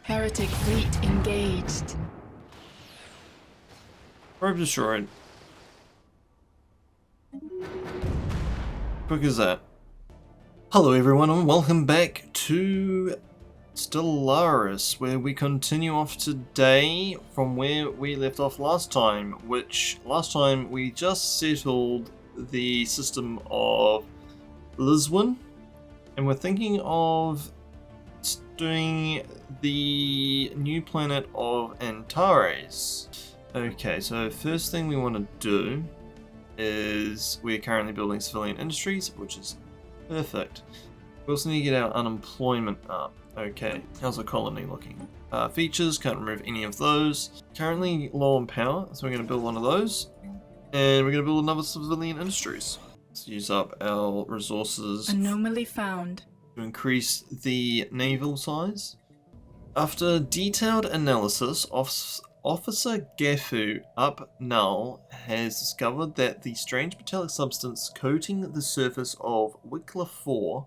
Heretic fleet engaged. Probe destroyed. Quick as that. Hello everyone and welcome back to Stellaris, where we continue off today from where we left off last time, which last time we just settled the system of Liswin, and we're thinking of doing the new planet of Antares. Okay, so first thing we want to do is we're currently building civilian industries, which is perfect. We also need to get our unemployment up. Okay, how's the colony looking? Features, can't remove any of those. Currently low on power, so we're going to build one of those. And we're going to build another civilian industries. Let's use up our resources. Anomaly found. To increase the naval size. After detailed analysis, Officer Gafu up Null has discovered that the strange metallic substance coating the surface of Wickler 4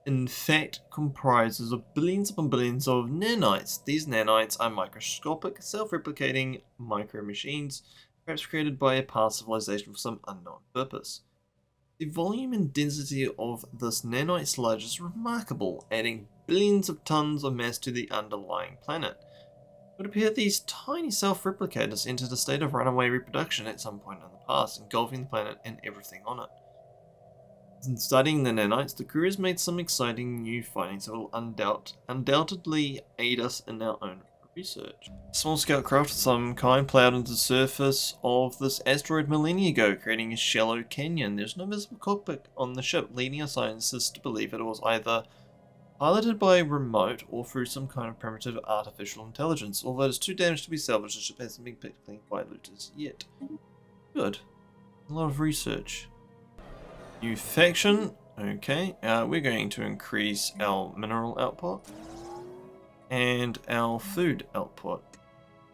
in fact comprises of billions upon billions of nanites. These nanites are microscopic, self-replicating micro-machines, perhaps created by a past civilization for some unknown purpose. The volume and density of this nanite sludge is remarkable, adding billions of tons of mass to the underlying planet. It would appear these tiny self-replicators entered a state of runaway reproduction at some point in the past, engulfing the planet and everything on it. In studying the nanites, the crew has made some exciting new findings that will undoubtedly aid us in our own research. A small scout craft of some kind plowed into the surface of this asteroid millennia ago, creating a shallow canyon. There's no visible cockpit on the ship, leading our scientists to believe it was either piloted by remote or through some kind of primitive artificial intelligence. Although it's too damaged to be salvaged, the ship hasn't been picked clean by looters yet. Good. A lot of research. New faction. Okay, we're going to increase our mineral output and our food output.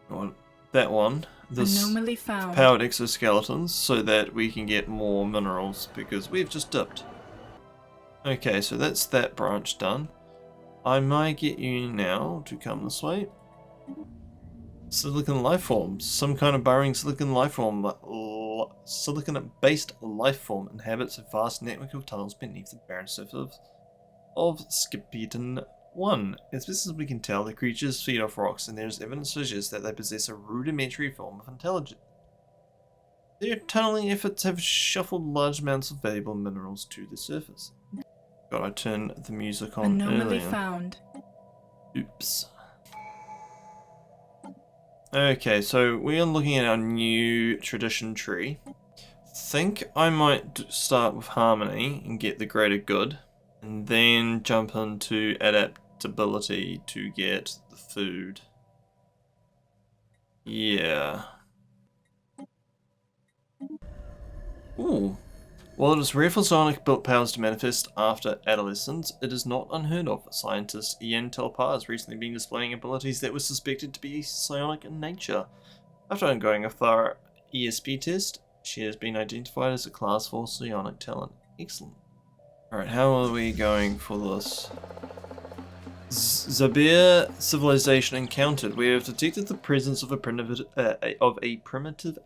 Well, that one. This Anomaly found. Powered exoskeletons so that we can get more minerals because we've just dipped. Okay, so that's that branch done. I might get you now to come this way. Silicon lifeforms. Some kind of burrowing silicon lifeform. Silicon-based lifeform inhabits a vast network of tunnels beneath the barren surface of Skipiton 1. As best as we can tell, the creatures feed off rocks, and there is evidence to suggest that they possess a rudimentary form of intelligence. Their tunneling efforts have shuffled large amounts of valuable minerals to the surface. God, I turned the music on Anomaly earlier. found. Oops. Okay, so we are looking at our new tradition tree. Think I might start with harmony and get the greater good, and then jump into adaptability to get the food. Yeah. Ooh. While it is rare for psionic built powers to manifest after adolescence, it is not unheard of. Scientist Ian Telpar has recently been displaying abilities that were suspected to be psionic in nature. After undergoing a thorough ESP test, she has been identified as a class 4 psionic talent. Excellent. Alright, how are we going for this? Zabir civilization encountered. We have detected the presence of a primitive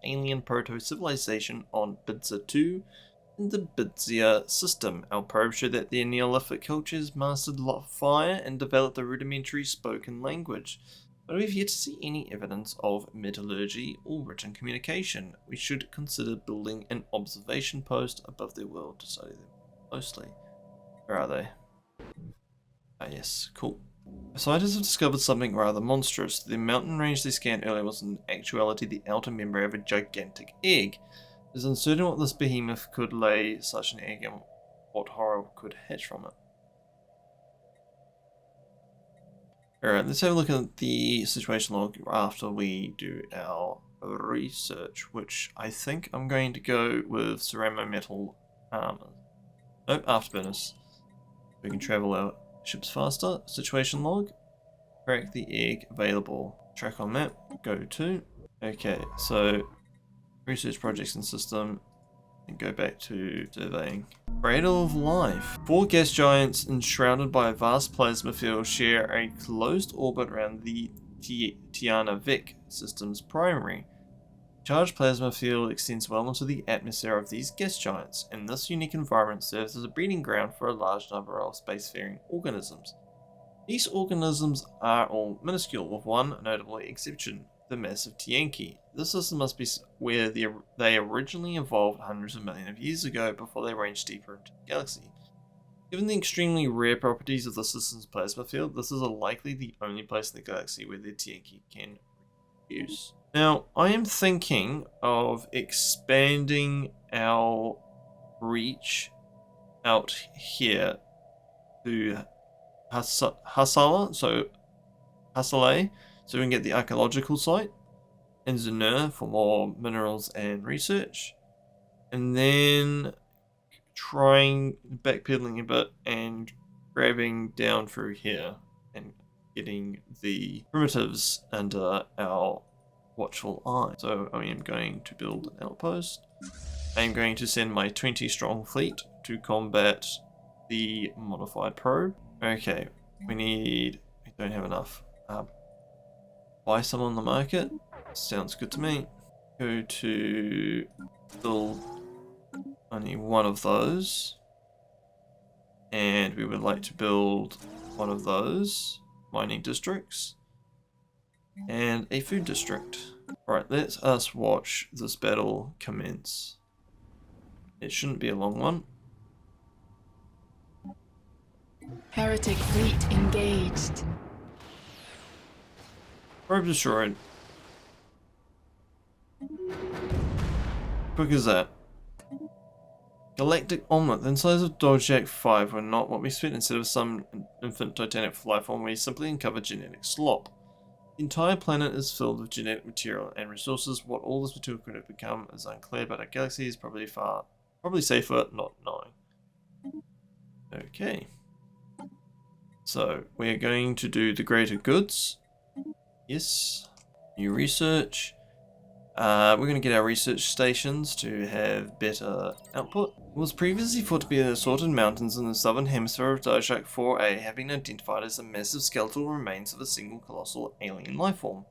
alien proto-civilization on Bidza 2 in the Bidzia system. Our probe showed that the Neolithic cultures mastered fire and developed a rudimentary spoken language, but we've yet to see any evidence of metallurgy or written communication. We should consider building an observation post above their world to study them closely. Where are they? Ah yes, cool. Scientists have discovered something rather monstrous. The mountain range they scanned earlier was in actuality the outer membrane of a gigantic egg. It is uncertain what this behemoth could lay such an egg and what horror could hatch from it. Alright, let's have a look at the situation log after we do our research, which I think I'm going to go with ceramo metal armor. Nope, afterburners. We can travel our ships faster. Situation log. Crack the egg available. Track on map. Go to. Okay, so research projects and system, and go back to surveying. Cradle of Life. 4 gas giants enshrouded by a vast plasma field share a closed orbit around the Tiana Vic system's primary. Charged plasma field extends well into the atmosphere of these gas giants, and this unique environment serves as a breeding ground for a large number of spacefaring organisms. These organisms are all minuscule, with one notable exception, the massive Tianki. This system must be where they originally evolved hundreds of millions of years ago before they ranged deeper into the galaxy. Given the extremely rare properties of the system's plasma field, this is likely the only place in the galaxy where the Tianki can reproduce. Now, I am thinking of expanding our reach out here to Hasala, so we can get the archaeological site, and Zanur for more minerals and research, and then trying backpedaling a bit and grabbing down through here and getting the primitives under our watchful eye. So I am going to build an outpost. I am going to send my 20 strong fleet to combat the modified probe. Okay, we don't have enough. Buy some on the market. Sounds good to me. Go to build only one of those. And we would like to build one of those mining districts. And a food district. Alright, let us watch this battle commence. It shouldn't be a long one. Heretic fleet engaged. Probe destroyed. Quick as that. Galactic omelette. The insides of Dojak 5 were not what we expected. Instead of some infant titanic lifeform, we simply uncovered genetic slop. The entire planet is filled with genetic material and resources. What all this material could have become is unclear, but our galaxy is probably safer not knowing. Okay. So, we're going to do the greater goods. Yes. New research. We're going to get our research stations to have better output. It was previously thought to be the assorted mountains in the southern hemisphere of Dojak 4A have been identified as the massive skeletal remains of a single colossal alien lifeform.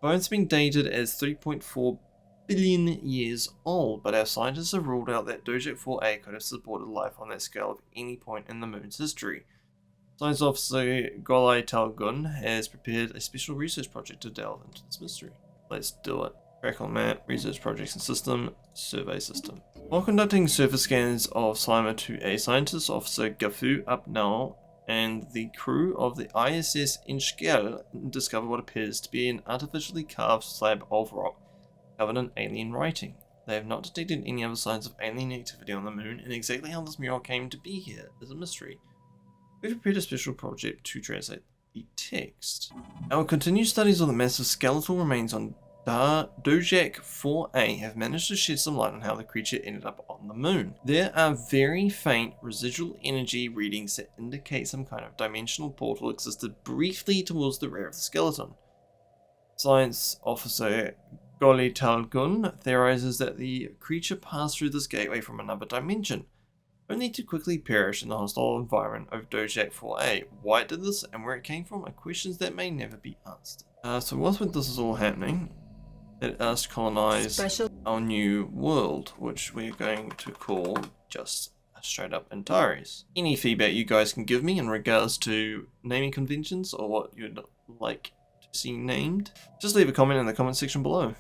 Bones have been dated as 3.4 billion years old, but our scientists have ruled out that Dojak 4A could have supported life on that scale at any point in the moon's history. Science Officer Golai Talgun has prepared a special research project to delve into this mystery. Let's do it. Track on map, research projects and system, survey system. While conducting surface scans of Slimer 2A, Scientist Officer Gafu Upnal and the crew of the ISS Inchgel discover what appears to be an artificially carved slab of rock covered in alien writing. They have not detected any other signs of alien activity on the moon, and exactly how this mural came to be here is a mystery. We've prepared a special project to translate the text. Our continued studies of the massive skeletal remains on Dojak 4A have managed to shed some light on how the creature ended up on the moon. There are very faint residual energy readings that indicate some kind of dimensional portal existed briefly towards the rear of the skeleton. Science Officer Goli Talgun theorizes that the creature passed through this gateway from another dimension, only to quickly perish in the hostile environment of Dojak 4A. Why it did this and where it came from are questions that may never be answered. So whilst this is all happening, let us colonize our new world, which we're going to call just straight up Antares. Any feedback you guys can give me in regards to naming conventions or what you'd like to see named, just leave a comment in the comment section below.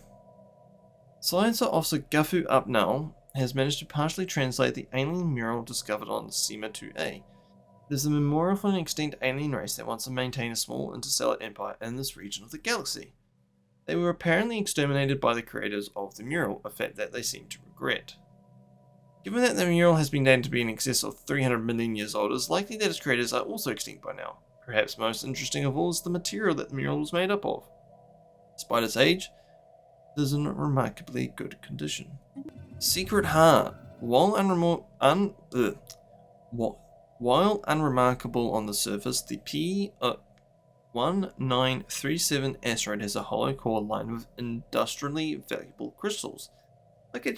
Science Officer Gafu Upnal has managed to partially translate the alien mural discovered on Sima 2A. It is a memorial for an extinct alien race that wants to maintain a small interstellar empire in this region of the galaxy. They were apparently exterminated by the creators of the mural, a fact that they seem to regret. Given that the mural has been dated to be in excess of 300 million years old, it is likely that its creators are also extinct by now. Perhaps most interesting of all is the material that the mural was made up of. Despite its age, it is in remarkably good condition. Secret Heart. While unremarkable on the surface, the P1937 asteroid has a hollow core lined with industrially valuable crystals. like a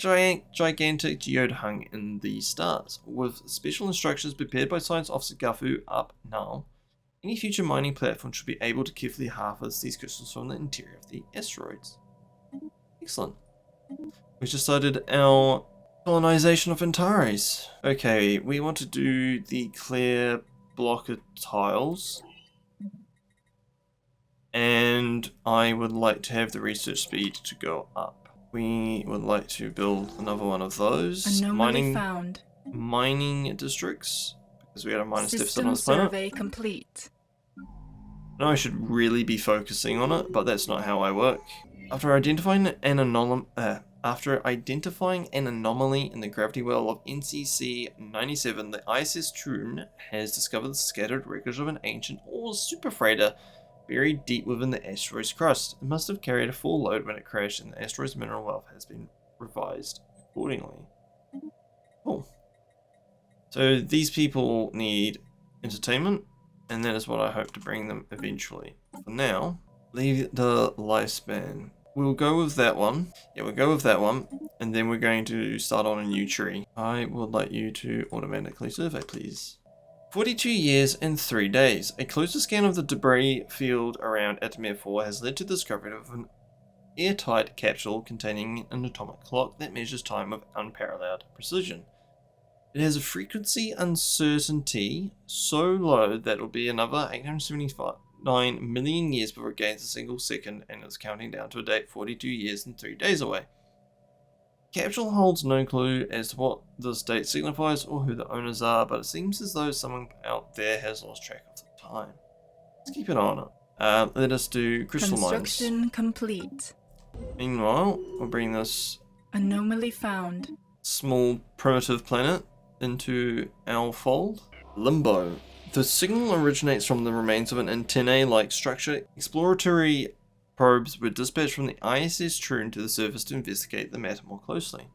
gigantic geode hung in the stars. With special instructions prepared by Science Officer Guffu up now, any future mining platform should be able to carefully harvest these crystals from the interior of the asteroids. Excellent. We just started our colonization of Antares. Okay, we want to do the clear block of tiles. And I would like to have the research speed to go up. We would like to build another one of those. Anomaly found. Mining districts. Because we had a minus deficit on System this planet. survey complete. I know I should really be focusing on it, but that's not how I work. After identifying an anomaly in the gravity well of NCC 97, the ISS Troon has discovered the scattered wreckage of an ancient ore super freighter buried deep within the asteroid's crust. It must have carried a full load when it crashed, and the asteroid's mineral wealth has been revised accordingly. Cool. So these people need entertainment, and that is what I hope to bring them eventually. For now, leave the lifespan. We'll go with that one. Yeah, we'll go with that one, and then we're going to start on a new tree. I would like you to automatically survey, please. 42 years and 3 days. A closer scan of the debris field around Atomir 4 has led to the discovery of an airtight capsule containing an atomic clock that measures time with unparalleled precision. It has a frequency uncertainty so low that it will be another 879 million years before it gains a single second, and is counting down to a date 42 years and 3 days away. The capsule holds no clue as to what this date signifies or who the owners are, but it seems as though someone out there has lost track of the time. Let's keep an eye on it. Let us do crystal mines. Construction complete. Meanwhile, we'll bring this Anomaly found. small primitive planet into our fold. Limbo. The signal originates from the remains of an antennae-like structure. Exploratory probes were dispatched from the ISS Troon to the surface to investigate the matter more closely.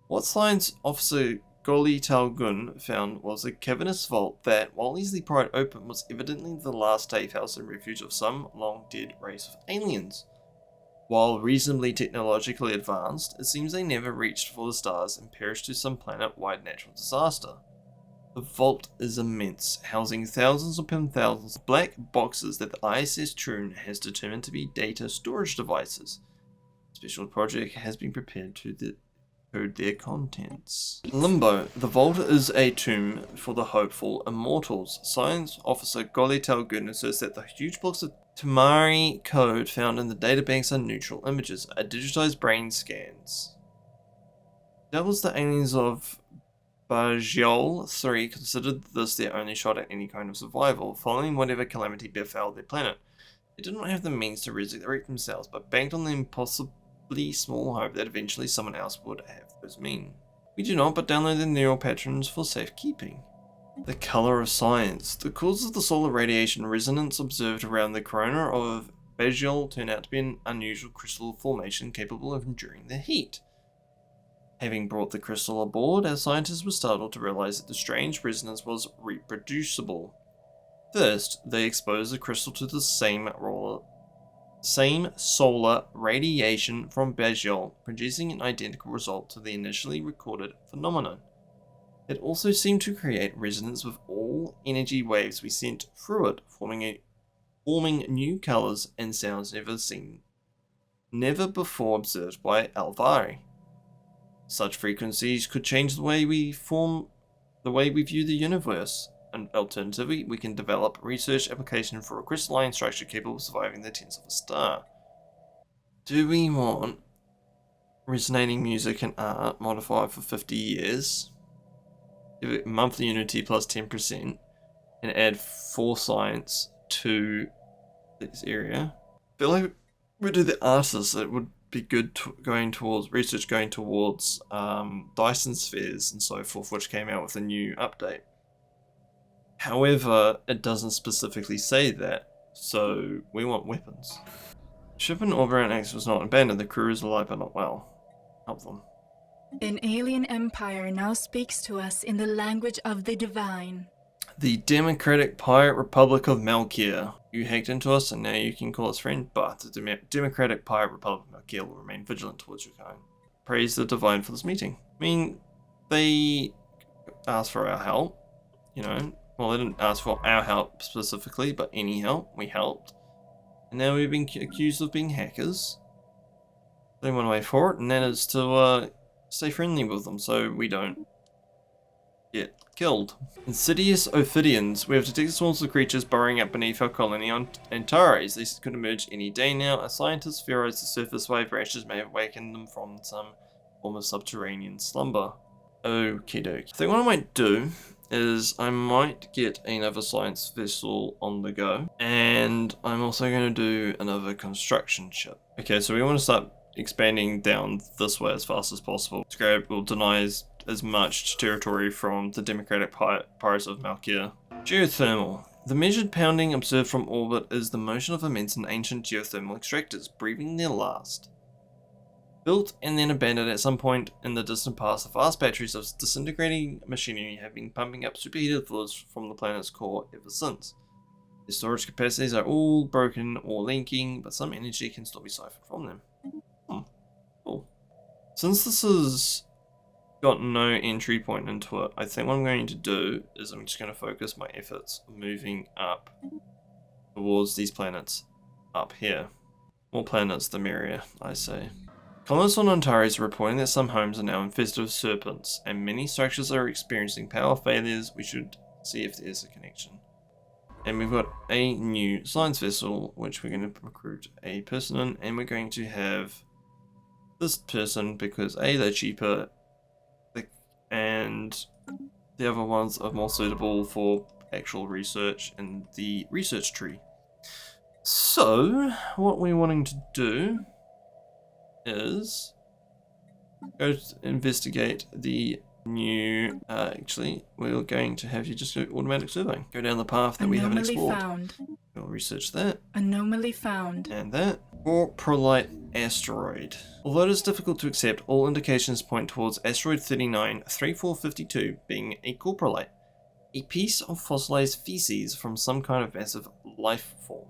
What Science Officer Goli Talgun found was a cavernous vault that, while easily pried open, was evidently the last safe house and refuge of some long-dead race of aliens. While reasonably technologically advanced, it seems they never reached for the stars and perished to some planet-wide natural disaster. The vault is immense, housing thousands upon thousands of black boxes that the ISS Troon has determined to be data storage devices. A special project has been prepared to decode their contents. Limbo. The vault is a tomb for the hopeful immortals. Science Officer Goli Talgun asserts that the huge blocks of Tamari code found in the databanks are neutral images, are digitized brain scans. That was the aliens of Bajol 3 considered this their only shot at any kind of survival, following whatever calamity befell their planet. They did not have the means to resurrect themselves, but banked on the impossibly small hope that eventually someone else would have those means. We do not, but download the neural patterns for safekeeping. The color of science. The cause of the solar radiation resonance observed around the corona of Bajol turned out to be an unusual crystal formation capable of enduring the heat. Having brought the crystal aboard, our scientists were startled to realize that the strange resonance was reproducible. First, they exposed the crystal to the same solar radiation from Bajol, producing an identical result to the initially recorded phenomenon. It also seemed to create resonance with all energy waves we sent through it, forming new colors and sounds never before observed by Alvari. Such frequencies could change the way we view the universe, and alternatively, we can develop research application for a crystalline structure capable of surviving the test of a star. Do we want resonating music and art modified for 50 years? Give it monthly unity plus 10%, and add 4 science to this area. I feel like we do the artists, it would be good going towards Dyson spheres and so forth, which came out with a new update. However, it doesn't specifically say that, so we want weapons. Ship in orbit around X was not abandoned. The crew is alive but not well. Help them. An alien empire now speaks to us in the language of the divine. The Democratic Pirate Republic of Melchior. You hacked into us and now you can call us friend, but the Democratic Pirate Republic of Melchior will remain vigilant towards your kind. praise the Divine for this meeting. I mean, they asked for our help, you know. Well, they didn't ask for our help specifically, but any help, we helped. And now we've been accused of being hackers. There's only one way for it, and that is to stay friendly with them so we don't get killed. Insidious Ophidians. We have detected swarms of creatures burrowing up beneath our colony on Antares. These could emerge any day now. A scientist theorized the surface wave rashes may have awakened them from some form of subterranean slumber. Okie dokie. I think what I might do is I might get another science vessel on the go, and I'm also going to do another construction ship. Okay, so we want to start expanding down this way as fast as possible. Scrap will deny as much territory from the democratic pirates of Malkia. Geothermal. The measured pounding observed from orbit is the motion of immense and ancient geothermal extractors breathing their last. Built and then abandoned at some point in the distant past, the vast batteries of disintegrating machinery have been pumping up superheated fluids from the planet's core ever since. Their storage capacities are all broken or leaking, but some energy can still be siphoned from them. Cool. Since this has got no entry point into it, I think what I'm going to do is I'm just going to focus my efforts moving up towards these planets up here. More planets the merrier, I say. Colonists on Antares are reporting that some homes are now infested with serpents, and many structures are experiencing power failures. We should see if there's a connection. And we've got a new science vessel, which we're going to recruit a person in, and we're going to have this person because A, they're cheaper, and the other ones are more suitable for actual research in the research tree. So, what we're wanting to do is go to investigate the new, actually, we're going to have you just do automatic surveying. Go down the path that we haven't explored. Found. We'll research that. Anomaly found. And that. Coprolite asteroid. Although it is difficult to accept, all indications point towards asteroid 393452 being a coprolite, a piece of fossilized feces from some kind of massive life form.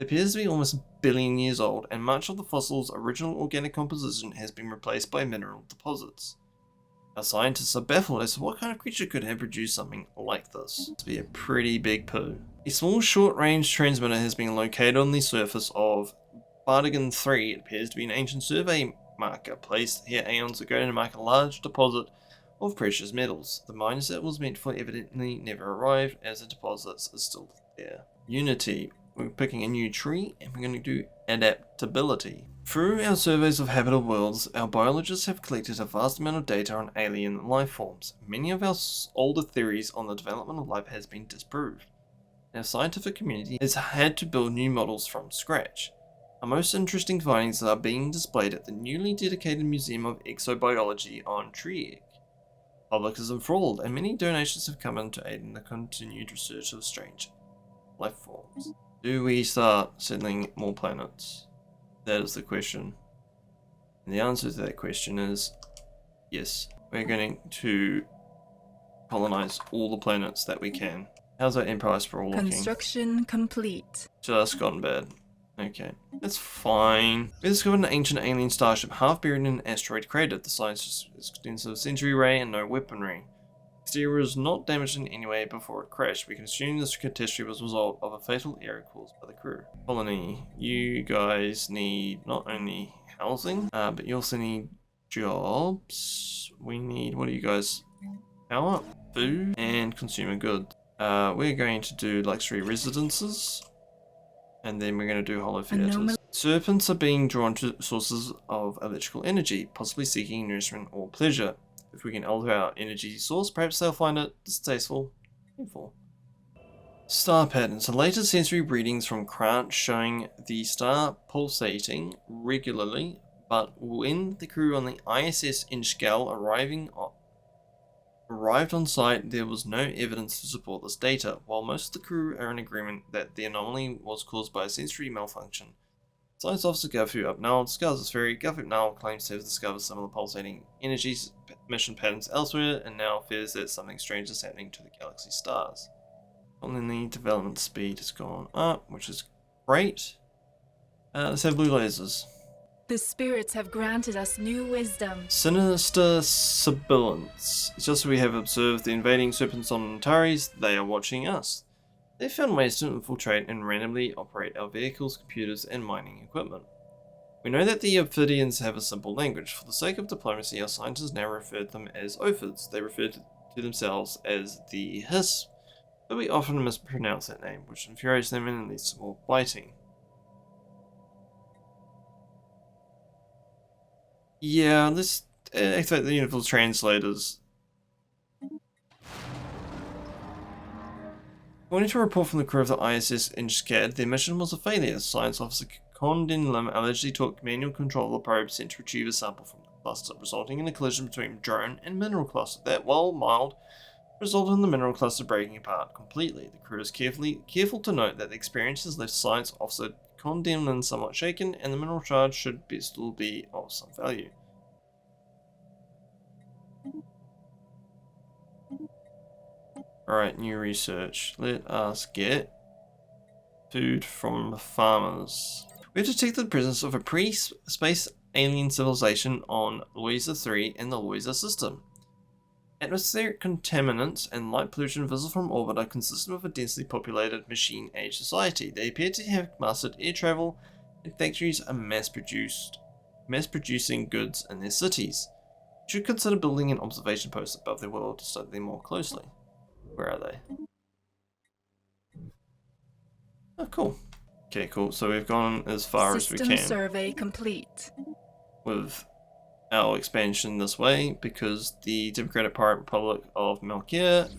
It appears to be almost a billion years old, and much of the fossil's original organic composition has been replaced by mineral deposits. Our scientists are baffled as to what kind of creature could have produced something like this. It's be a pretty big poo. A small short-range transmitter has been located on the surface of Bardigan 3. It appears to be an ancient survey marker placed here aeons ago to mark a large deposit of precious metals. The miners that was meant for evidently never arrived, as the deposits are still there. Unity. We're picking a new tree, and we're going to do adaptability. Through our surveys of habitable worlds, our biologists have collected a vast amount of data on alien life forms. Many of our older theories on the development of life has been disproved. Our scientific community has had to build new models from scratch. Our most interesting findings are being displayed at the newly dedicated Museum of Exobiology on Trieg. The public is enthralled, and many donations have come in to aid in the continued research of strange life forms. Do we start settling more planets? That is the question. And the answer to that question is yes. We're going to colonize all the planets that we can. How's our Empire Sprawl looking? Construction complete. Just gone bad. Okay, that's fine. We discovered an ancient alien starship half buried in an asteroid crater. The size is extensive sentry ray and no weaponry. Exterior was not damaged in any way before it crashed. We can assume this catastrophe was a result of a fatal error caused by the crew. Colony, you guys need not only housing, but you also need jobs. We need, what do you guys? Power, food, and consumer goods. We're going to do luxury residences, and then we're going to do hollow theatres. Serpents are being drawn to sources of electrical energy, possibly seeking nourishment or pleasure. If we can alter our energy source, perhaps they'll find it distasteful, painful. Star patterns. The latest sensory readings from Krant showing the star pulsating regularly, but when the crew on the ISS Inchgal arrived on site, there was no evidence to support this data. While most of the crew are in agreement that the anomaly was caused by a sensory malfunction, Science Officer Gafu Upnal discovers this theory. Gafu Upnal claims to have discovered some of the pulsating energy mission patterns elsewhere, and now fears that something strange is happening to the galaxy stars. Colony development speed has gone up, which is great. Let's have blue lasers. The spirits have granted us new wisdom. Sinister sibilants. Just as we have observed the invading serpents on Antares, they are watching us. They found ways to infiltrate and randomly operate our vehicles, computers, and mining equipment. We know that the Ophidians have a simple language. For the sake of diplomacy, our scientists now refer to them as Ophids. They refer to themselves as the Hiss, but we often mispronounce that name, which infuriates them and leads to more biting. Yeah, let's activate the universal translators. According to a report from the crew of the ISS Inchcad, their mission was a failure. Science officer Condon Lim allegedly took manual control of the probe sent to retrieve a sample from the cluster, resulting in a collision between drone and mineral cluster that, while mild, resulted in the mineral cluster breaking apart completely. The crew is careful to note that the experience has left Science officer Condon Lim somewhat shaken, and the mineral charge should still be of some value. Alright, new research. Let us get food from farmers. We have detected the presence of a pre-space alien civilization on Louisa 3 in the Louisa system. Atmospheric contaminants and light pollution visible from orbit are consistent with a densely populated machine-age society. They appear to have mastered air travel, and factories are mass-producing goods in their cities. You should consider building an observation post above their world to study them more closely. Where are they? Oh, cool. Okay, cool. So we've gone as far as we can. System survey complete. With our expansion this way, because the Democratic Pirate Republic of Malkia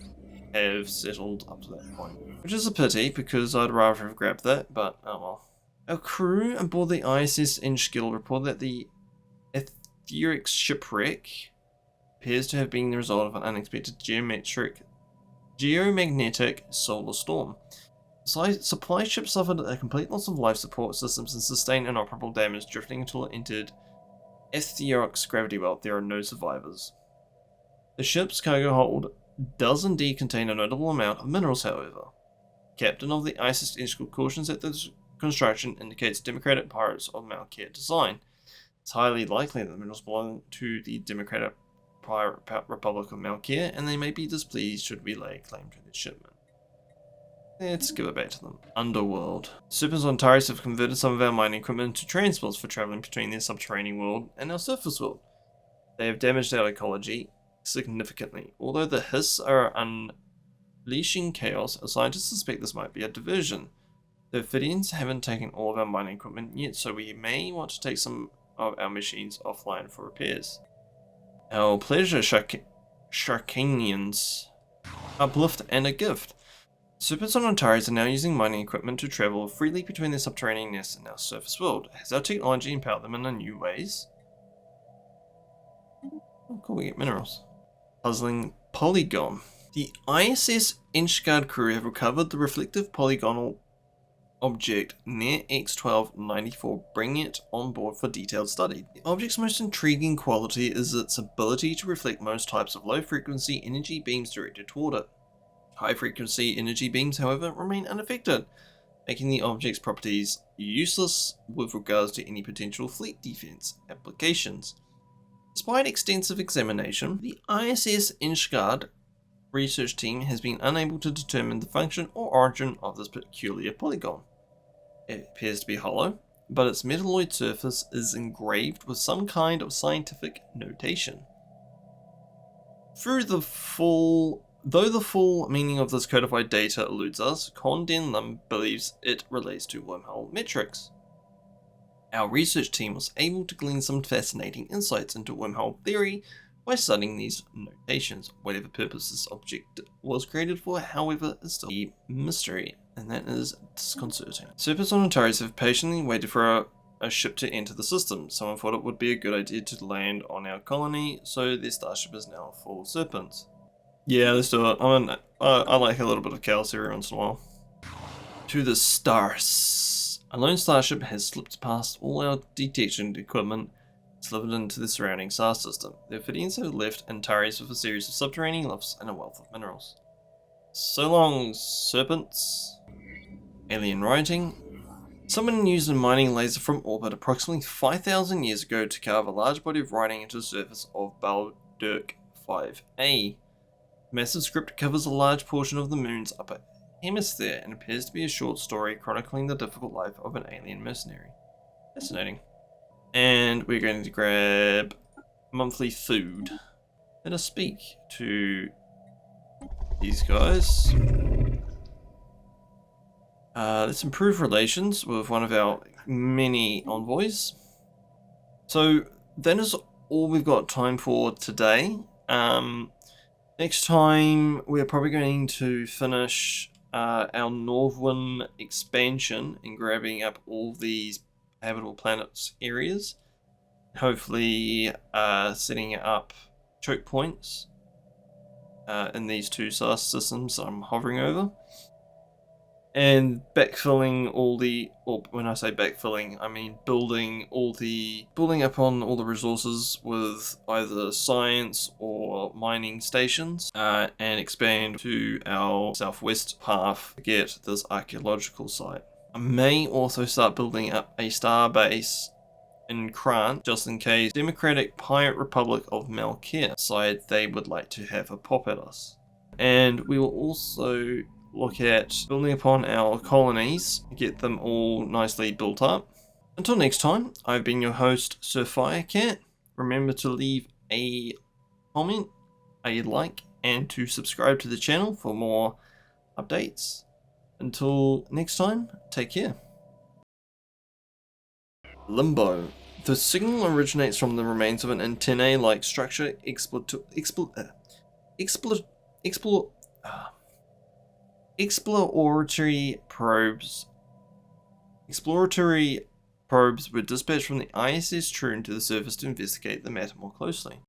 have settled up to that point. Which is a pity, because I'd rather have grabbed that, but oh well. Our crew aboard the ISS Inchskill reported that the etheric shipwreck appears to have been the result of an unexpected geomagnetic solar storm. The supply ship suffered a complete loss of life support systems and sustained inoperable damage, drifting until it entered Etheric's gravity belt. There are no survivors. The ship's cargo hold does indeed contain a notable amount of minerals, however. Captain of the ISS Inchskill cautions that the construction indicates Democratic Pirates of Malkia design. It's highly likely that the minerals belong to the Democratic Pirate Republic of Malkia, and they may be displeased should we lay claim to their shipment. Let's give it back to them. Underworld. Serpents on Antares have converted some of our mining equipment into transports for traveling between their subterranean world and our surface world. They have damaged our ecology significantly. Although the Hiss are unleashing chaos, our scientists suspect this might be a diversion. The Ophidians haven't taken all of our mining equipment yet, so we may want to take some of our machines offline for repairs. Our pleasure Sharkanians. Uplift and a gift. Serpents on Antares are now using mining equipment to travel freely between their subterranean nests and our surface world. Has our technology empowered them in new ways? Oh, cool, we get minerals. Puzzling polygon. The ISS Inchguard crew have recovered the reflective polygonal object near X1294, bringing it on board for detailed study. The object's most intriguing quality is its ability to reflect most types of low-frequency energy beams directed toward it. High-frequency energy beams, however, remain unaffected, making the object's properties useless with regards to any potential fleet defense applications. Despite extensive examination, the ISS Inchguard research team has been unable to determine the function or origin of this peculiar polygon. It appears to be hollow, but its metalloid surface is engraved with some kind of scientific notation. Though the full meaning of this codified data eludes us, Condon Lim believes it relates to wormhole metrics. Our research team was able to glean some fascinating insights into wormhole theory by studying these notations. Whatever purpose this object was created for, however, is still a mystery, and that is disconcerting. Serpents on Antares have patiently waited for a ship to enter the system. Someone thought it would be a good idea to land on our colony, so their starship is now full of serpents. Yeah, let's do it. I like a little bit of chaos every once in a while. To the Stellaris. A lone starship has slipped past all our detection equipment, slipped into the surrounding star system. The Ophidians have left Antares with a series of subterranean lifts and a wealth of minerals. So long, serpents. Alien writing. Someone used a mining laser from orbit approximately 5,000 years ago to carve a large body of writing into the surface of Baldirk 5A. The massive script covers a large portion of the moon's upper hemisphere and appears to be a short story chronicling the difficult life of an alien mercenary. Fascinating. And we're going to grab monthly food. Let us speak to these guys. Let's improve relations with one of our many envoys. So that is all we've got time for today. Next time we're probably going to finish our Northern expansion and grabbing up all these habitable planets areas. Hopefully setting up choke points in these two star systems I'm hovering over. And backfilling all the, or when I say backfilling, I mean building up on all the resources with either science or mining stations, and expand to our southwest path to get this archaeological site. I may also start building up a star base in Krant, just in case Democratic Pirate Republic of Malkir decide they would like to have a pop at us. And we will also look at building upon our colonies, get them all nicely built up. Until next time, I've been your host, Sci-Fi. Remember to leave a comment, a like, and to subscribe to the channel for more updates. Until next time, take care. Limbo. The signal originates from the remains of an antennae-like structure Exploratory probes were dispatched from the ISS Troon to the surface to investigate the matter more closely.